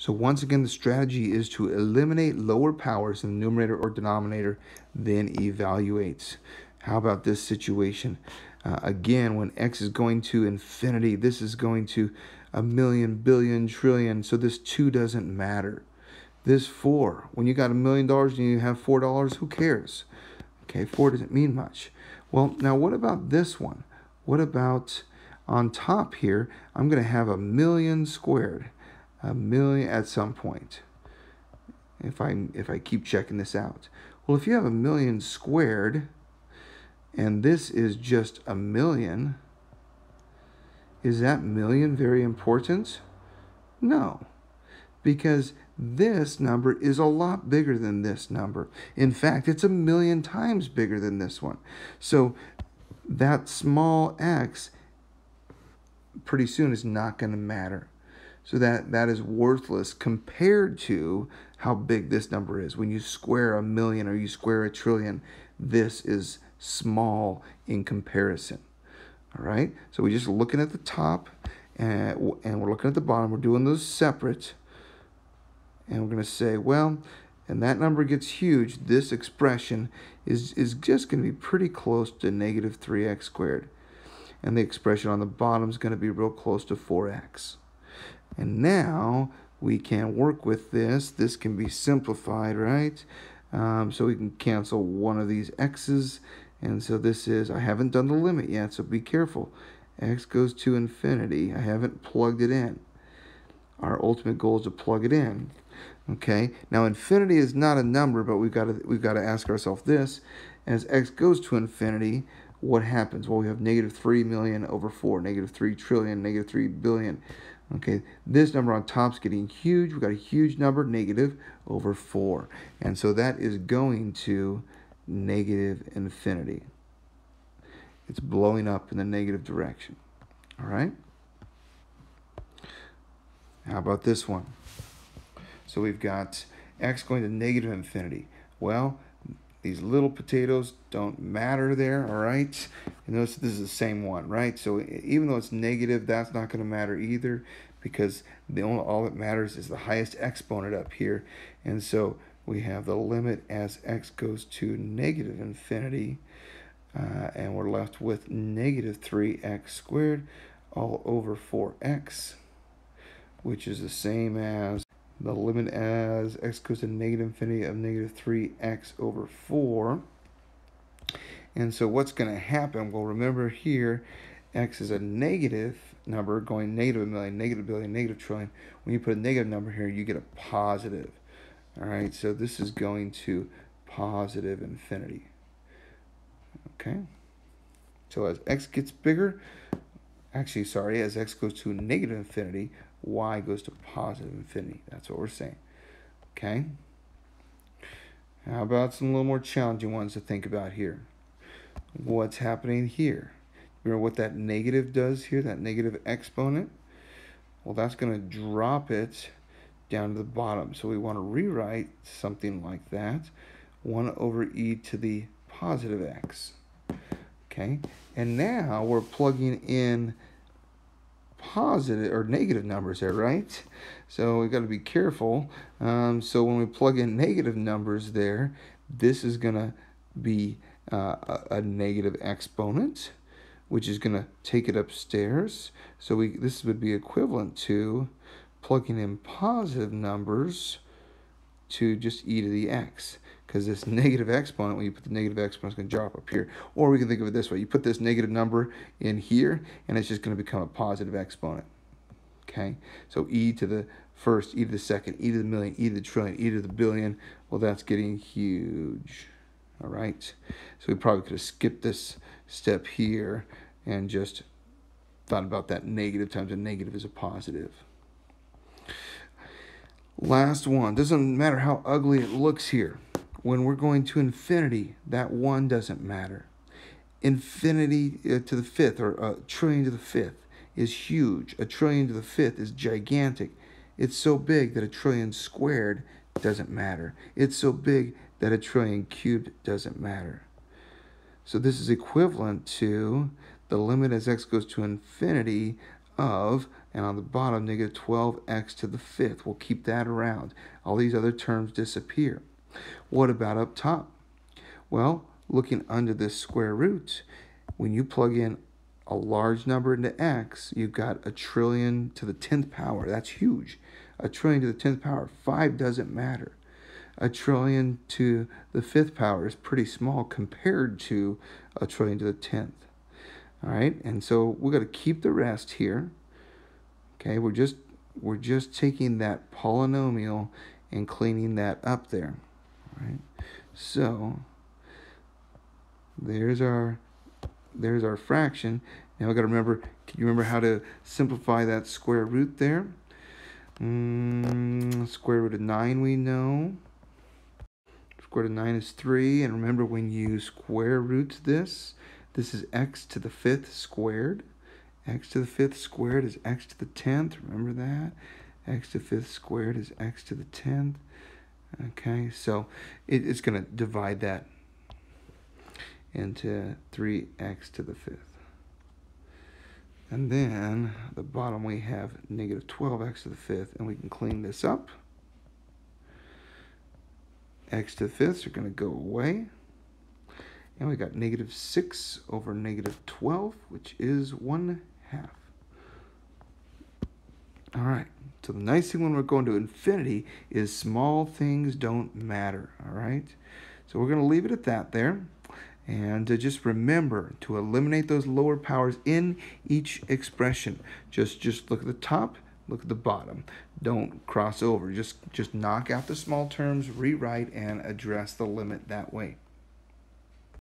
So once again, the strategy is to eliminate lower powers in the numerator or denominator, then evaluate. How about this situation? Again, when x is going to infinity, this is going to a million, billion, trillion, so this 2 doesn't matter. This 4, when you got $1 million and you have $4, who cares? Okay, 4 doesn't mean much. Well, now what about this one? What about on top here, I'm going to have a million squared. A million at some point. If I keep checking this out. Well, if you have a million squared, and this is just a million, is that million very important? No, because this number is a lot bigger than this number. In fact, it's 1,000,000 times bigger than this one. So that small x pretty soon is not going to matter. So that is worthless compared to how big this number is. When you square a million or you square a trillion, this is small in comparison. All right? So we're just looking at the top and we're looking at the bottom. We're doing those separate. And we're going to say, well, and that number gets huge. This expression is just going to be pretty close to negative 3x squared. And the expression on the bottom is going to be real close to 4x. And now we can work with this. This can be simplified, right? So we can cancel one of these x's. And so this is, I haven't done the limit yet, so be careful. X goes to infinity. I haven't plugged it in. Our ultimate goal is to plug it in. Okay, now infinity is not a number, but we've got to ask ourselves this. As x goes to infinity, what happens? Well, we have negative 3 million over 4, negative 3 trillion, negative 3 billion. Okay, this number on top is getting huge. We've got a huge number, negative over 4. And so that is going to negative infinity. It's blowing up in the negative direction. All right? How about this one? So we've got x going to negative infinity. Well, these little potatoes don't matter there, all right? And notice this is the same one, right? So even though it's negative, that's not going to matter either, because all that matters is the highest exponent up here. And so we have the limit as x goes to negative infinity, and we're left with negative 3x squared all over 4x, which is the same as the limit as x goes to negative infinity of negative 3x over 4. And so what's going to happen? Well, remember here, x is a negative number going negative 1,000,000, negative billion, negative trillion. When you put a negative number here, you get a positive. All right, so this is going to positive infinity. Okay, so as x gets bigger, as x goes to negative infinity, y goes to positive infinity. That's what we're saying. Okay? How about some little more challenging ones to think about here? What's happening here? Remember what that negative does here, that negative exponent? Well, that's going to drop it down to the bottom. So we want to rewrite something like that. 1 over e to the positive x. Okay? And now we're plugging in positive or negative numbers there, right? So we got to be careful. So when we plug in negative numbers there, this is going to be a negative exponent, which is going to take it upstairs. So this would be equivalent to plugging in positive numbers to just e to the x. Because this negative exponent, when you put the negative exponent, it's going to drop up here. Or we can think of it this way. You put this negative number in here, and it's just going to become a positive exponent. Okay? So e to the first, e to the second, e to the million, e to the trillion, e to the billion. Well, that's getting huge. All right? So we probably could have skipped this step here and just thought about that negative times a negative is a positive. Last one. Doesn't matter how ugly it looks here. When we're going to infinity, that 1 doesn't matter. Infinity to the 5th, or a trillion to the 5th, is huge. A trillion to the 5th is gigantic. It's so big that a trillion squared doesn't matter. It's so big that a trillion cubed doesn't matter. So this is equivalent to the limit as x goes to infinity of And on the bottom, negative 12x to the 5th. We'll keep that around. All these other terms disappear. What about up top? Well, looking under this square root, when you plug in a large number into x, you've got 1,000,000,000 to the 10th power. That's huge. 1,000,000,000 to the 10th power. 5 doesn't matter. 1,000,000,000 to the 5th power is pretty small compared to 1,000,000,000 to the 10th. All right, and so we're going to keep the rest here. Okay, we're just taking that polynomial and cleaning that up there. All right, so there's our fraction. Now we got to remember. Can you remember how to simplify that square root there? Square root of 9 we know. Square root of 9 is 3, and remember when you square root this is x to the 5th squared. X to the 5th squared is x to the 10th. Remember that? X to the 5th squared is x to the 10th. Okay, so it's going to divide that into 3x to the 5th. And then at the bottom we have negative 12x to the 5th, and we can clean this up. X to the 5ths are going to go away. And we got negative 6 over negative 12, which is 1/2. All right, so the nice thing when we're going to infinity is small things don't matter, all right? So we're going to leave it at that there. And just remember to eliminate those lower powers in each expression. Just look at the top, look at the bottom. Don't cross over. Just knock out the small terms, rewrite, and address the limit that way.